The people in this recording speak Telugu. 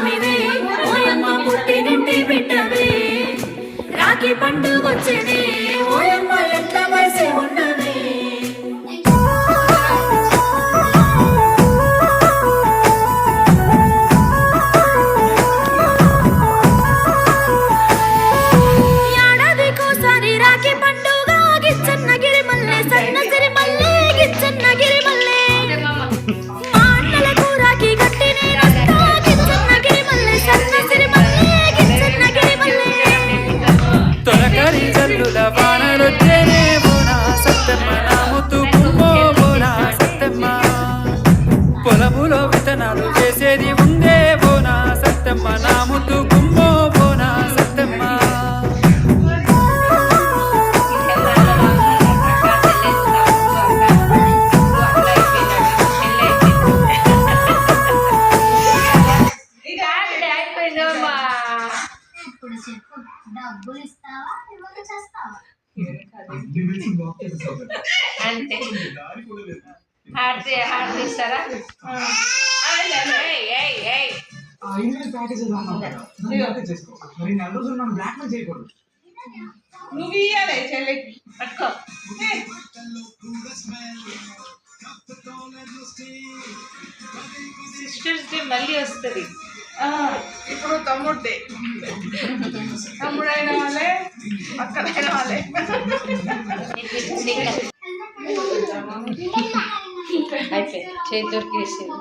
లక్ష్మివే ఓయమ్మ పుట్టినింటి బిడ్డవే రాఖీ పండుగొచ్చనే ఓయమ్మ ఎంత వయసు ఉన్నవే ఏడాదికోసారి రాఖీ పండుగ గిచ్చన్నగిరి మల్లె సన్నసిరి మల్లె గిచ్చన్నగిరి మల్లె మా అన్నలకు రాఖీ కట్టి నేనొస్తా గిచ్చన్నగిరి మల్లె సన్నసిరి మల్లె గిచ్చన్నగిరి మల్లె తొలకరి జల్లుల వానలొచ్చేనే బోనా సత్తమ్మ నా ముద్దు గుమ్మో బోనా సత్తమ్మ పొలములో విత్తనాలు వేసేది ఉందే బోనా సత్తమ్మ నా ముద్దు గుమ్మో బోనా సత్తమ్మ ఇప్పుడు చెప్పు డబ్బులు ఇస్తావా ఇవ్వక చేస్తావా అంతే హార్ట్ ఇస్తారా నువ్వు ఇయ్యాలి చెల్లెకి పట్టుకో సిస్టర్స్ డే మళ్ళీ వస్తుంది ఇప్పుడు తమ్ముడే తమ్ముడైన వాళ్ళే అక్కడైన వాళ్ళే అయిపోయింది చేతి దొరికేసింది